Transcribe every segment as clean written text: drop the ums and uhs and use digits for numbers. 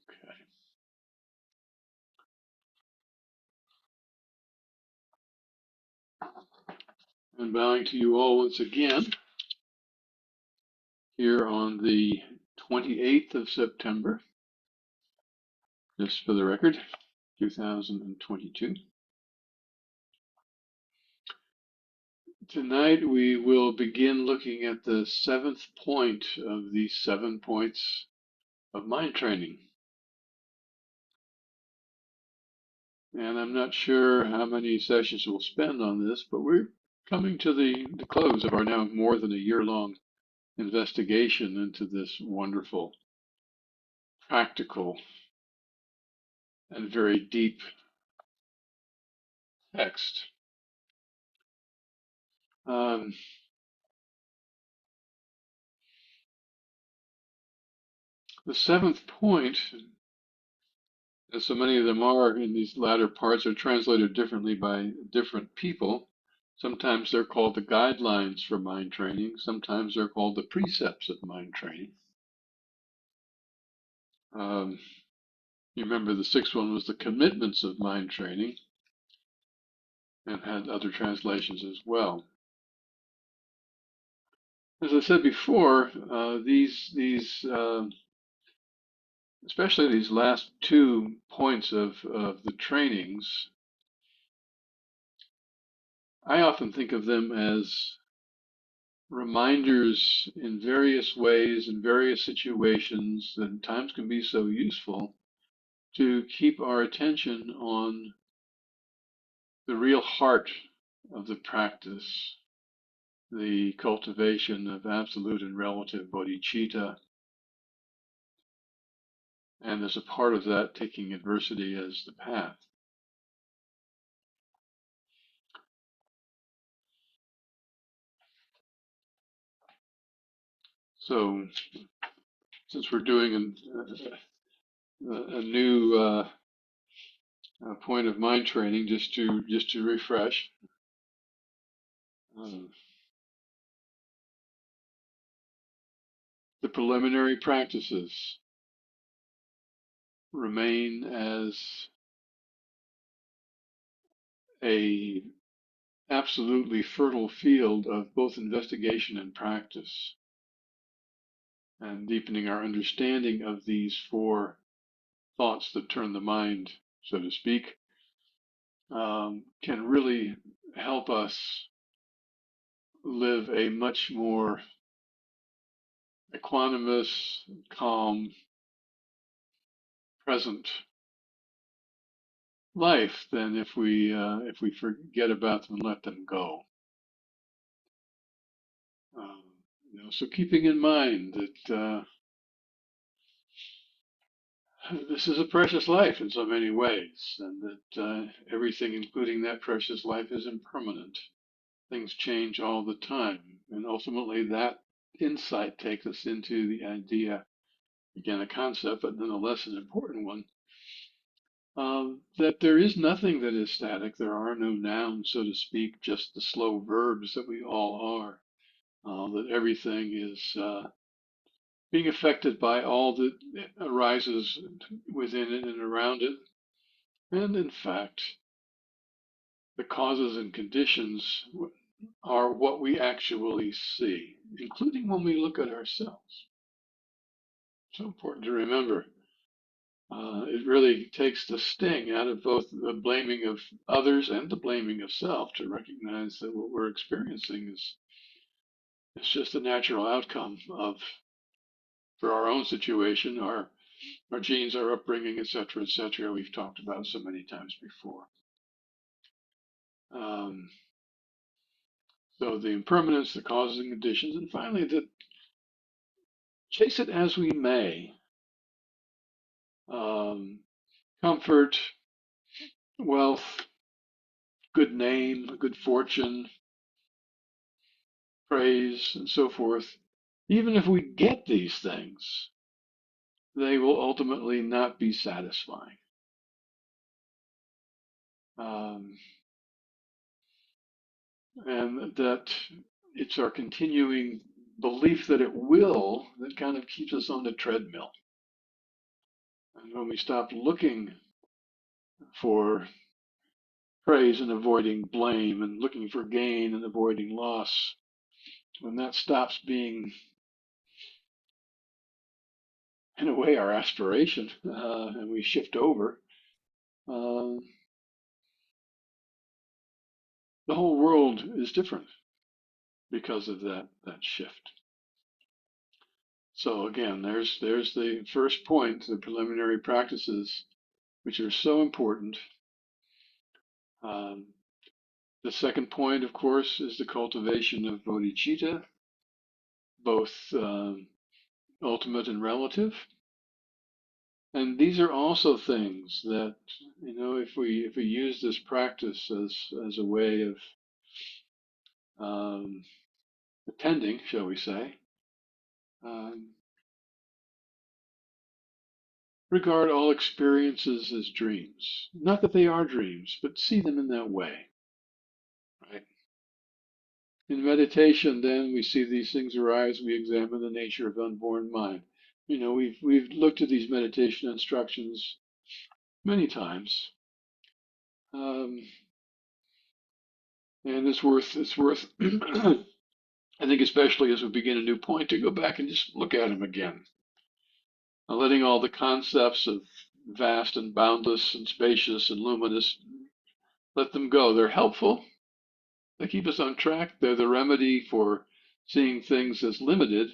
Okay. And bowing to you all once again here on the 28th of September, just for the record, 2022. Tonight we will begin looking at the seventh point of the 7 points of mind training. And I'm not sure how many sessions we'll spend on this, but we're coming to the close of our now more than a year-long investigation into this wonderful, practical, and very deep text. Um, the seventh point, as so many of them are in these latter parts, are translated differently by different people. Sometimes they're called the guidelines for mind training. Sometimes they're called the precepts of mind training. Um, you remember the sixth one was the commitments of mind training and had other translations as well. As I said before, especially these last 2 points of the trainings, I often think of them as reminders in various ways, in various situations, that at times can be so useful to keep our attention on the real heart of the practice, the cultivation of absolute and relative bodhicitta, and as a part of that, taking adversity as the path. So, since we're doing a new point of mind training, just to refresh, uh, the preliminary practices remain as a absolutely fertile field of both investigation and practice, and deepening our understanding of these 4 thoughts that turn the mind, so to speak, can really help us live a much more equanimous, calm, present life than if we forget about them and let them go. Um, so keeping in mind that this is a precious life in so many ways, and that everything, including that precious life, is impermanent. Things change all the time, and ultimately that insight takes us into the idea, again a concept, but nonetheless an important one, that there is nothing that is static. There are no nouns, so to speak, just the slow verbs that we all are. That everything is being affected by all that arises within it and around it. And in fact, the causes and conditions are what we actually see, including when we look at ourselves. So important to remember. It really takes the sting out of both the blaming of others and the blaming of self to recognize that what we're experiencing is just a natural outcome of, for our own situation, our genes, our upbringing, etc., etc. We've talked about so many times before. Um, so the impermanence, the causes and conditions, and finally that chase it as we may. Um, comfort, wealth, good name, good fortune, praise, and so forth. Even if we get these things, they will ultimately not be satisfying. Um, and that it's our continuing belief that it will that kind of keeps us on the treadmill. And when we stop looking for praise and avoiding blame and looking for gain and avoiding loss, when that stops being, in a way, our aspiration, and we shift over, uh, the whole world is different because of that shift. So again, there's the first point, the preliminary practices, which are so important. Um, the second point, of course, is the cultivation of bodhicitta, both ultimate and relative. And these are also things that, if we use this practice as a way of um, attending, shall we say, um, regard all experiences as dreams. Not that they are dreams, but see them in that way, right? In meditation, then, we see these things arise, we examine the nature of unborn mind. We've looked at these meditation instructions many times, um, and it's worth I think especially as we begin a new point to go back and just look at them again, letting all the concepts of vast and boundless and spacious and luminous, let them go. They're helpful. They keep us on track. They're the remedy for seeing things as limited.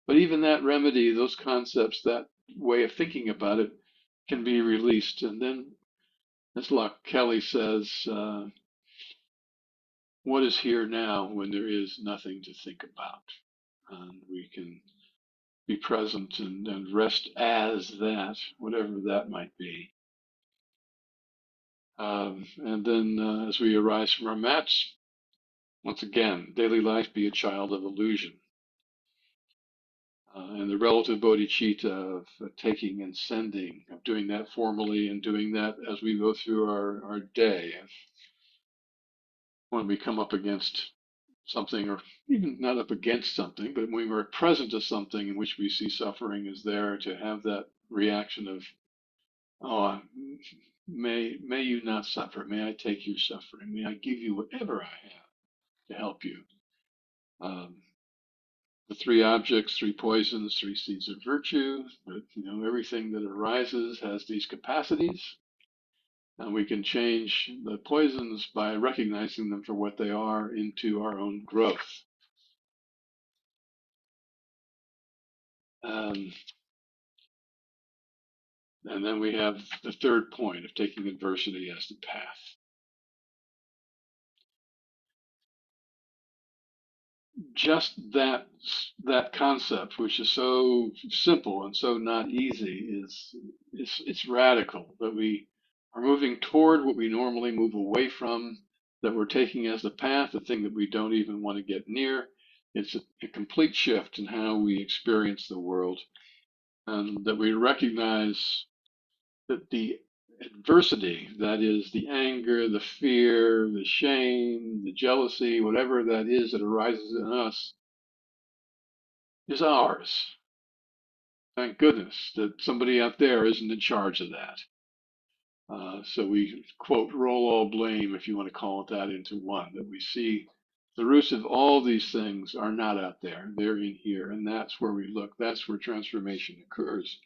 But even that remedy, those concepts, that way of thinking about it, can be released. And then, as Locke Kelly says, what is here now when there is nothing to think about? And we can be present and rest as that, whatever that might be. And then as we arise from our mats, once again, daily life be a child of illusion. And the relative bodhicitta of taking and sending, of doing that formally and doing that as we go through our day. When we come up against something, or even not up against something, but when we're present to something in which we see suffering is there, to have that reaction of, oh, may you not suffer. May I take your suffering. May I give you whatever I have to help you. Um, the three objects, three poisons, three seeds of virtue. But everything that arises has these capacities, and we can change the poisons by recognizing them for what they are into our own growth. Um, and then we have the third point of taking adversity as the path. Just that concept, which is so simple and so not easy, it's radical. That we are moving toward what we normally move away from, that we're taking as the path, the thing that we don't even want to get near. It's a complete shift in how we experience the world, and that we recognize that the adversity, that is the anger, the fear, the shame, the jealousy, whatever that is that arises in us, is ours. Thank goodness that somebody out there isn't in charge of that. So we, quote, roll all blame, if you want to call it that, into one, that we see the roots of all these things are not out there. They're in here. And that's where we look. That's where transformation occurs.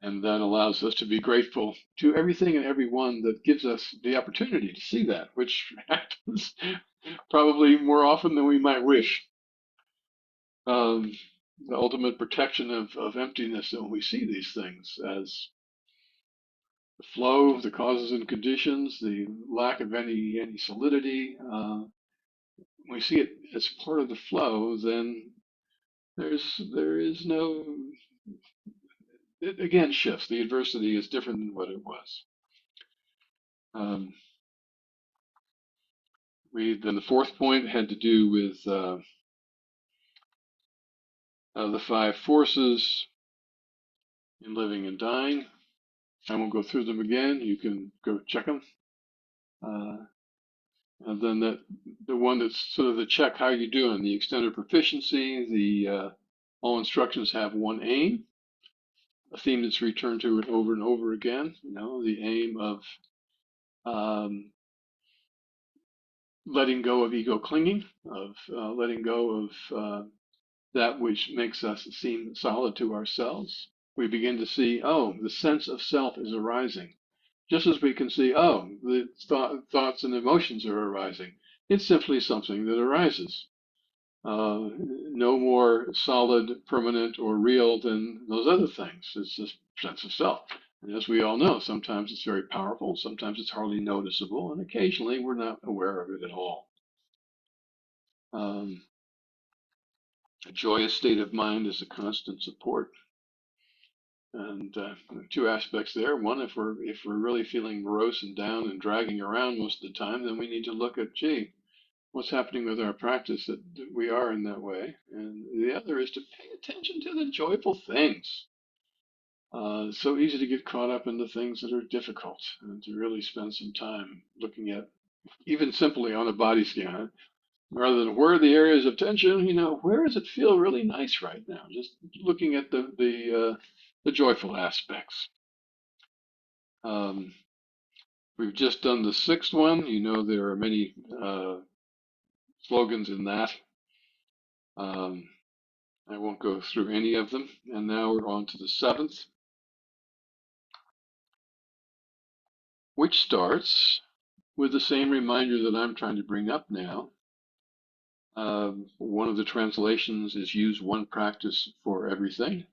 And that allows us to be grateful to everything and everyone that gives us the opportunity to see that, which happens probably more often than we might wish. Um, the ultimate protection of emptiness, when we see these things as the flow, the causes and conditions, the lack of any solidity. We see it as part of the flow, then there is no, it again shifts. The adversity is different than what it was. Um, then the fourth point had to do with the five forces in living and dying. I won't go through them again. You can go check them. Uh, and then the one that's sort of the check, how you doing? The extended proficiency, the all instructions have one aim. a theme that's returned to it over and over again. You know, the aim of um, letting go of ego clinging, of letting go of that which makes us seem solid to ourselves. We begin to see, oh, the sense of self is arising. Just as we can see, oh, the thoughts and emotions are arising. It's simply something that arises. No more solid, permanent, or real than those other things. It's just sense of self. And as we all know, sometimes it's very powerful, sometimes it's hardly noticeable, and occasionally we're not aware of it at all. Um, a joyous state of mind is a constant support. And two aspects there. One, if we're really feeling morose and down and dragging around most of the time, then we need to look at, gee, what's happening with our practice that we are in that way. And the other is to pay attention to the joyful things. It's so easy to get caught up in the things that are difficult and to really spend some time looking at, even simply on a body scan, rather than where are the areas of tension, where does it feel really nice right now? Just looking at the joyful aspects. Um, we've just done the sixth one. There are many slogans in that. Um, I won't go through any of them. And now we're on to the seventh, which starts with the same reminder that I'm trying to bring up now. One of the translations is use one practice for everything.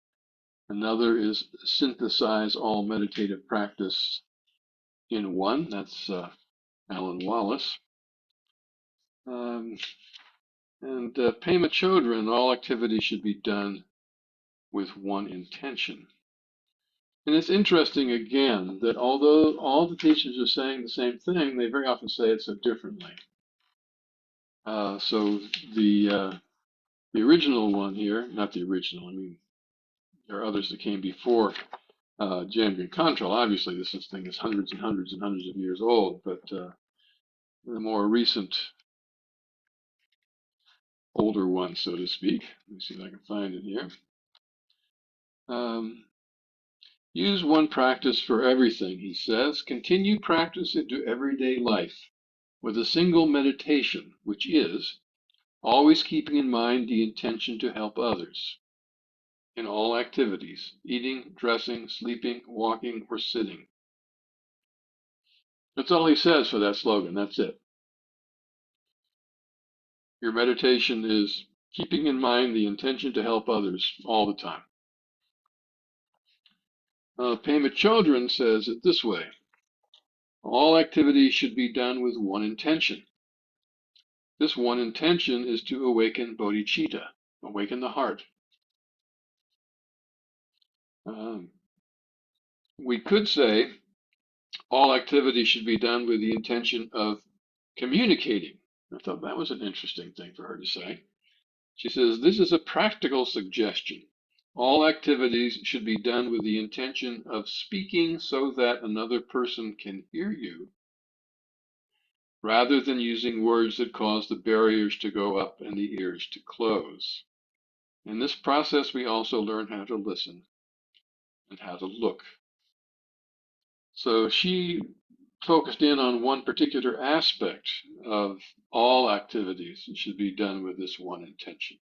Another is synthesize all meditative practice in one. That's Alan Wallace. And Pema Chodron, all activity should be done with one intention. And it's interesting, again, that although all the teachers are saying the same thing, they very often say it so differently. So the original one here, not the original, I mean, there are others that came before Jambin Control. Obviously, this thing is hundreds and hundreds and hundreds of years old, but the more recent, older one, so to speak. Let me see if I can find it here. Use one practice for everything, he says. Continue practice into everyday life with a single meditation, which is always keeping in mind the intention to help others in all activities, eating, dressing, sleeping, walking, or sitting. That's all he says for that slogan. That's it. Your meditation is keeping in mind the intention to help others all the time. Pema Chodron says it this way. All activities should be done with one intention. This one intention is to awaken bodhicitta, awaken the heart. We could say all activity should be done with the intention of communicating. I thought that was an interesting thing for her to say. She says, this is a practical suggestion. All activities should be done with the intention of speaking so that another person can hear you, rather than using words that cause the barriers to go up and the ears to close. In this process, we also learn how to listen and how to look. So she focused in on one particular aspect of all activities that should be done with this one intention,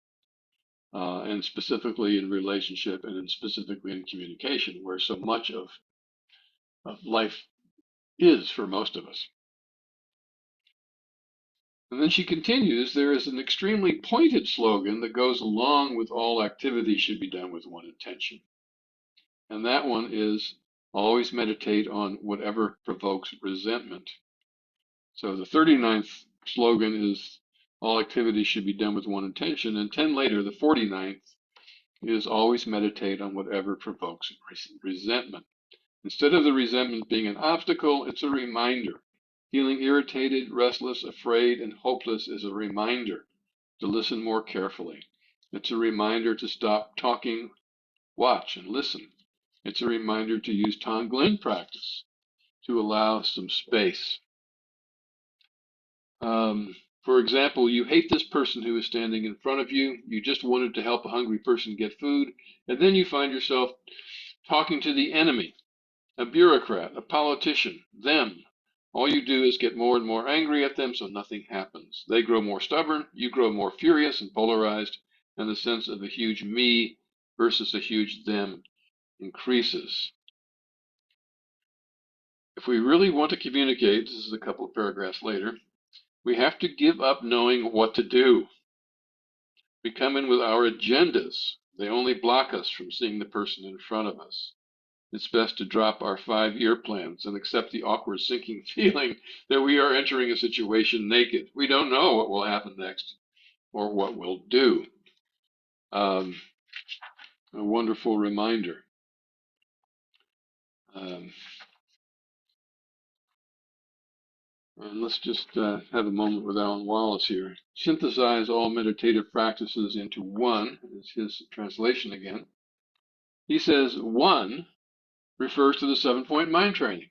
and specifically in relationship and specifically in communication, where so much of life is for most of us. And then she continues, there is an extremely pointed slogan that goes along with all activity should be done with one intention. And that one is always meditate on whatever provokes resentment. So the 39th slogan is all activity should be done with one intention. And 10 later, the 49th is always meditate on whatever provokes resentment. Instead of the resentment being an obstacle, it's a reminder. Feeling irritated, restless, afraid, and hopeless is a reminder to listen more carefully. It's a reminder to stop talking, watch, and listen. It's a reminder to use Tonglen practice to allow some space. For example, you hate this person who is standing in front of you. You just wanted to help a hungry person get food, and then you find yourself talking to the enemy, a bureaucrat, a politician, them. All you do is get more and more angry at them, so nothing happens. They grow more stubborn, you grow more furious and polarized, and the sense of a huge me versus a huge them increases. If we really want to communicate, this is a couple of paragraphs later, we have to give up knowing what to do. We come in with our agendas. They only block us from seeing the person in front of us. It's best to drop our 5-year plans and accept the awkward sinking feeling that we are entering a situation naked. We don't know what will happen next or what we'll do. A wonderful reminder. Um, and let's just have a moment with Alan Wallace here. Synthesize all meditative practices into one, is his translation again. He says one refers to the 7-point mind training.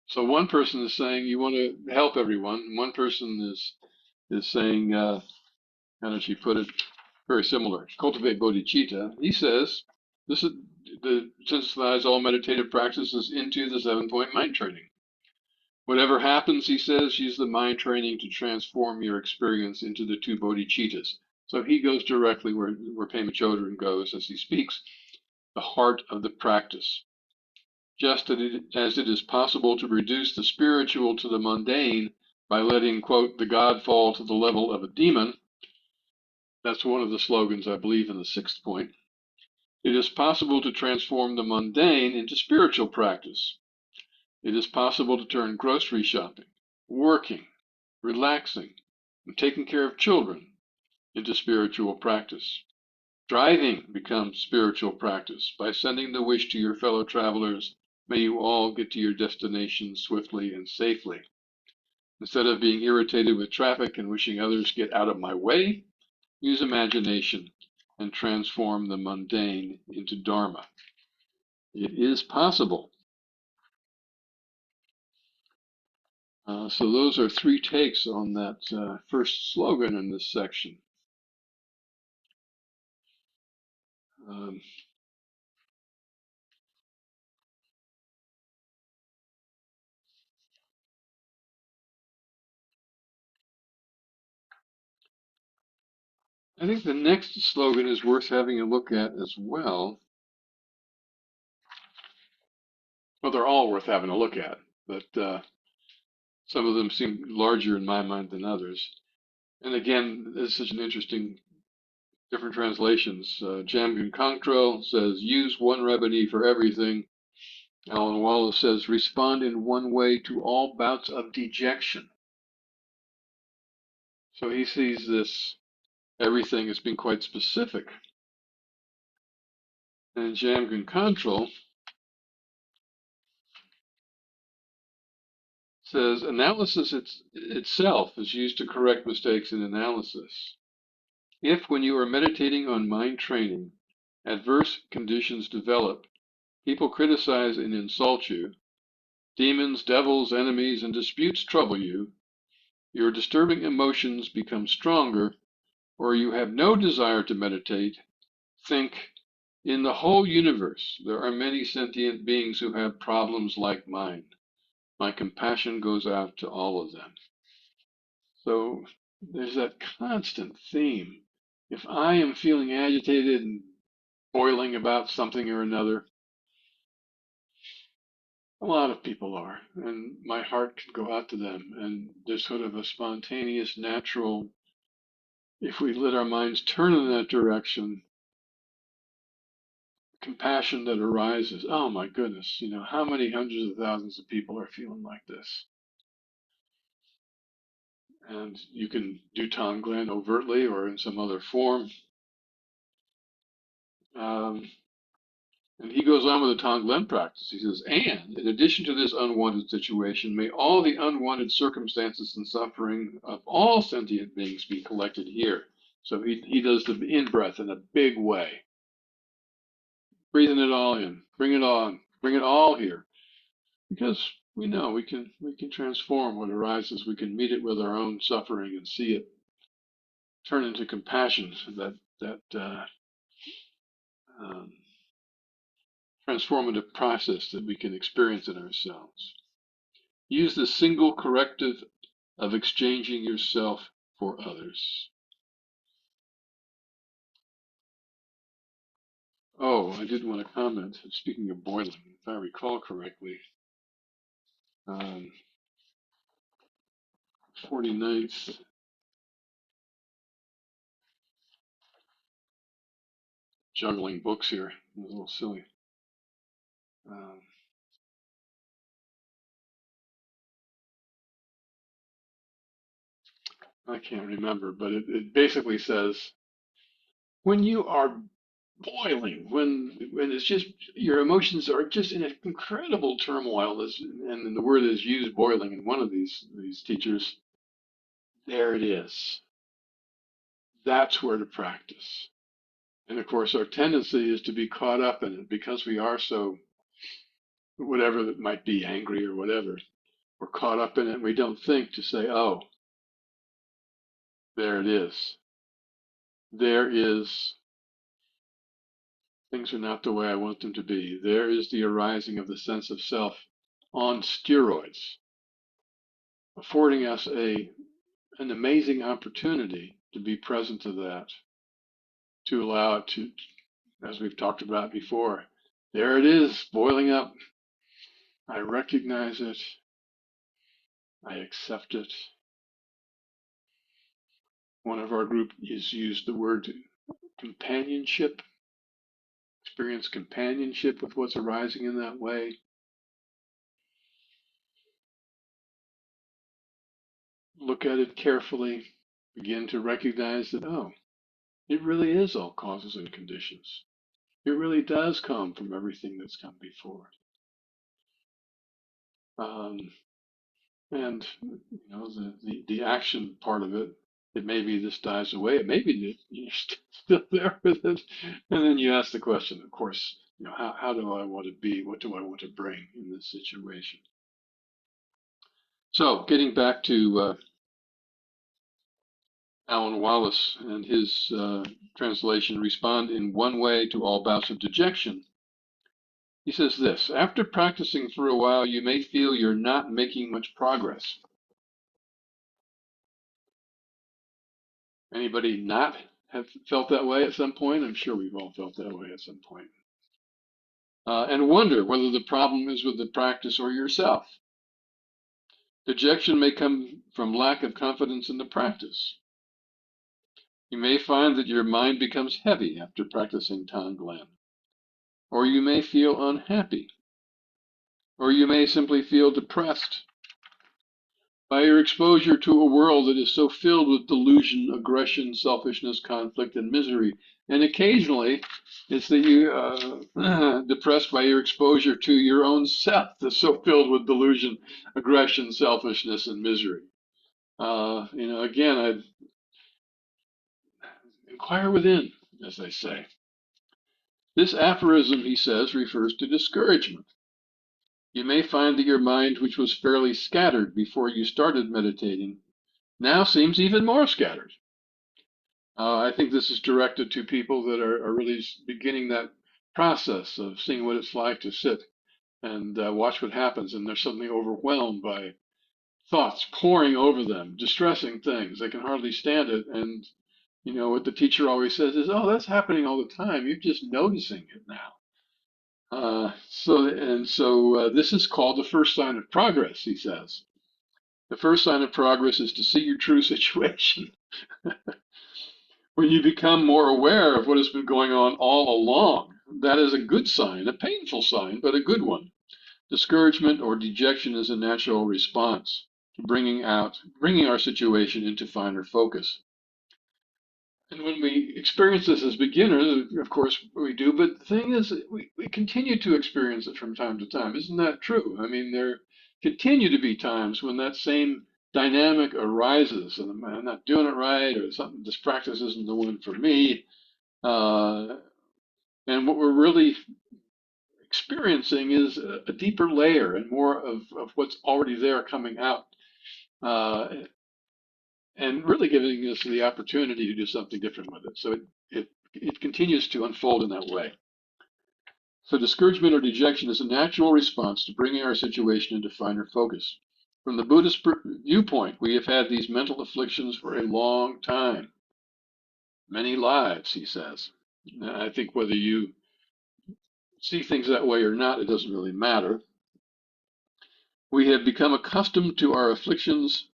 So one person is saying you want to help everyone. One person is saying, how did she put it? Very similar. Cultivate bodhicitta. He says this is to synthesize all meditative practices into the 7-point mind training. Whatever happens, he says, use the mind training to transform your experience into the 2 bodhicittas. So he goes directly where Pema Chodron goes as he speaks, the heart of the practice. Just as it is possible to reduce the spiritual to the mundane by letting, quote, the God fall to the level of a demon, that's one of the slogans, I believe, in the 6th point, it is possible to transform the mundane into spiritual practice. It is possible to turn grocery shopping, working, relaxing, and taking care of children into spiritual practice. Driving becomes spiritual practice by sending the wish to your fellow travelers, may you all get to your destination swiftly and safely. Instead of being irritated with traffic and wishing others get out of my way, use imagination and transform the mundane into Dharma. It is possible. So those are 3 takes on that first slogan in this section. Um, I think the next slogan is worth having a look at as well. Well, they're all worth having a look at, but some of them seem larger in my mind than others. And again, this is such an interesting, different translations. Jamgon Kongtrul says, use one remedy for everything. Alan Wallace says, respond in one way to all bouts of dejection. So he sees this everything as being quite specific. And Jamgon Kongtrul says, analysis itself is used to correct mistakes in analysis. If, when you are meditating on mind training, adverse conditions develop, people criticize and insult you, demons, devils, enemies, and disputes trouble you, your disturbing emotions become stronger, or you have no desire to meditate, think, in the whole universe, there are many sentient beings who have problems like mine. My compassion goes out to all of them. So there's that constant theme. If I am feeling agitated and boiling about something or another, a lot of people are, and my heart can go out to them. And there's sort of a spontaneous, natural, if we let our minds turn in that direction, compassion that arises. Oh my goodness, how many hundreds of thousands of people are feeling like this? And you can do Tonglen overtly or in some other form. Um, And he goes on with the Tonglen practice. He says, and in addition to this unwanted situation, may all the unwanted circumstances and suffering of all sentient beings be collected here. So he does the in-breath in a big way, breathing it all in, bring it on, bring it all here. Because we know we can transform what arises. We can meet it with our own suffering and see it turn into compassion. That um, transformative process that we can experience in ourselves. Use the single corrective of exchanging yourself for others. Oh, I did want to comment. Speaking of boiling, if I recall correctly, um, 49th, juggling books here. A little silly. Um, I can't remember, but it basically says when you are boiling, when it's just your emotions are just in an incredible turmoil, and the word is used boiling in one of these teachers. There it is. That's where to practice. And of course, our tendency is to be caught up in it because we are so, whatever it might be, angry or whatever. We're caught up in it and we don't think to say, oh, there it is. There is, things are not the way I want them to be. There is the arising of the sense of self on steroids, affording us an amazing opportunity to be present to that, to allow it to, as we've talked about before, there it is, boiling up. I recognize it. I accept it. One of our group has used the word companionship, experience companionship with what's arising in that way. Look at it carefully, begin to recognize that, oh, it really is all causes and conditions. It really does come from everything that's come before. Um, and the action part of it, it may be this dies away. It may be that you're still there with it. And then you ask the question, of course, how do I want to be? What do I want to bring in this situation? So getting back to Alan Wallace and his translation, respond in one way to all bouts of dejection. He says this, after practicing for a while, you may feel you're not making much progress. Anybody not have felt that way at some point? I'm sure we've all felt that way at some point. And wonder whether the problem is with the practice or yourself. Dejection may come from lack of confidence in the practice. You may find that your mind becomes heavy after practicing Tonglen. Or you may feel unhappy. Or you may simply feel depressed by your exposure to a world that is so filled with delusion, aggression, selfishness, conflict, and misery. And occasionally, it's that you depressed by your exposure to your own self that's so filled with delusion, aggression, selfishness, and misery. Again, I'd inquire within, as they say. This aphorism, he says, refers to discouragement. You may find that your mind, which was fairly scattered before you started meditating, now seems even more scattered. I think this is directed to people that are really beginning that process of seeing what it's like to sit and watch what happens, and they're suddenly overwhelmed by thoughts pouring over them, distressing things. They can hardly stand it. And, what the teacher always says is, oh, that's happening all the time. You're just noticing it now. So this is called the first sign of progress, he says. The first sign of progress is to see your true situation. When you become more aware of what has been going on all along, that is a good sign, a painful sign, but a good one. Discouragement or dejection is a natural response to bringing our situation into finer focus. And when we experience this as beginners, of course we do, but the thing is, we continue to experience it from time to time. Isn't that true? I mean, there continue to be times when that same dynamic arises, and I'm not doing it right, or something, this practice isn't the one for me. Uh, and what we're really experiencing is a deeper layer and more of what's already there coming out. And really giving us the opportunity to do something different with it. So it continues to unfold in that way. So discouragement or dejection is a natural response to bringing our situation into finer focus. From the Buddhist viewpoint, we have had these mental afflictions for a long time, many lives, he says. I think whether you see things that way or not, it doesn't really matter. We have become accustomed to our afflictions,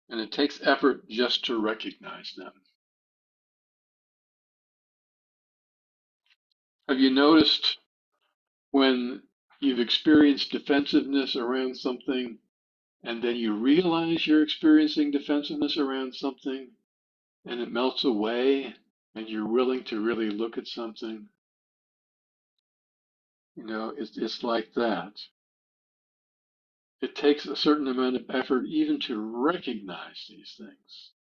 and it takes effort just to recognize them. Have you noticed when you've experienced defensiveness around something, and then you realize you're experiencing defensiveness around something, and it melts away, and you're willing to really look at something? It's like that. It takes a certain amount of effort even to recognize these things.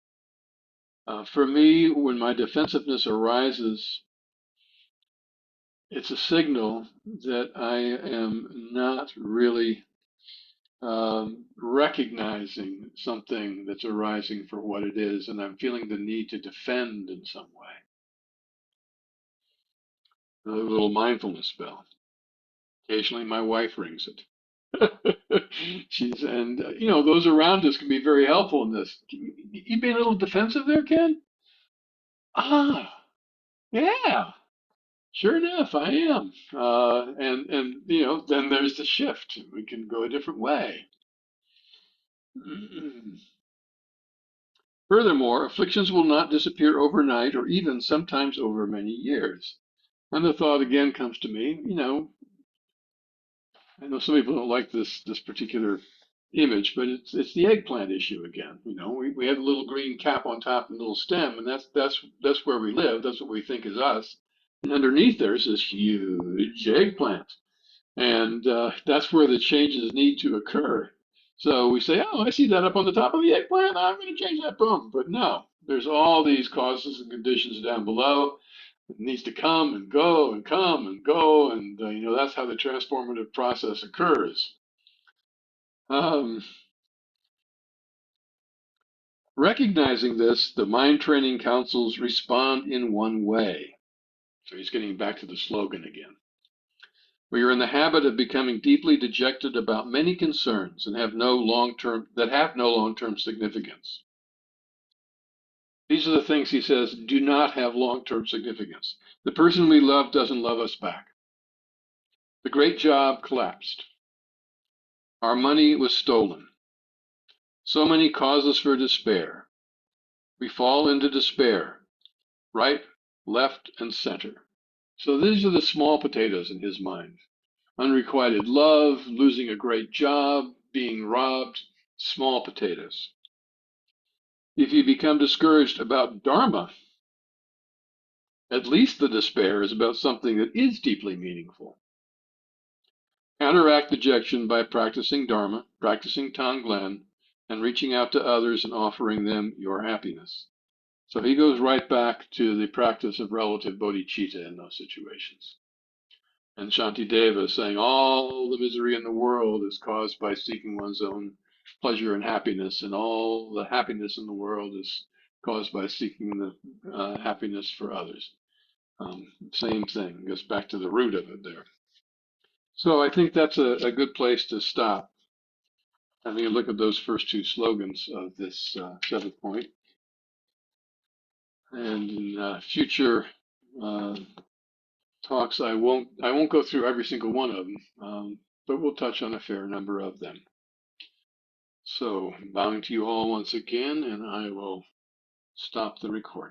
For me, when my defensiveness arises, it's a signal that I am not really recognizing something that's arising for what it is, and I'm feeling the need to defend in some way. A little mindfulness bell. Occasionally, my wife rings it. Those around us can be very helpful in this. You being a little defensive there, Ken? Ah, yeah. Sure enough, I am. Then there's the shift. We can go a different way. Furthermore, afflictions will not disappear overnight or even sometimes over many years. And the thought again comes to me, I know some people don't like this particular image, but it's the eggplant issue again. We have a little green cap on top and a little stem, and that's where we live. That's what we think is us. And underneath there's this huge eggplant. And that's where the changes need to occur. So we say, oh, I see that up on the top of the eggplant. I'm going to change that. Boom. But no, there's all these causes and conditions down below. It needs to come and go and come and go. And, that's how the transformative process occurs. Um, Recognizing this, the mind training councils respond in one way. So he's getting back to the slogan again. We are in the habit of becoming deeply dejected about many concerns and have no long-term significance. These are the things he says do not have long-term significance. The person we love doesn't love us back. The great job collapsed. Our money was stolen. So many causes for despair. We fall into despair, right, left, and center. So these are the small potatoes in his mind. Unrequited love, losing a great job, being robbed, small potatoes. If you become discouraged about Dharma, at least the despair is about something that is deeply meaningful. Counteract dejection by practicing Dharma, practicing Tonglen, and reaching out to others and offering them your happiness. So he goes right back to the practice of relative bodhicitta in those situations. And Shantideva saying all the misery in the world is caused by seeking one's own pleasure and happiness, and all the happiness in the world is caused by seeking the happiness for others. Same thing, goes back to the root of it there. So I think that's a good place to stop. Having a look at those first two slogans of this seventh point. And in future talks, I won't go through every single one of them, but we'll touch on a fair number of them. So, bowing to you all once again, and I will stop the recording.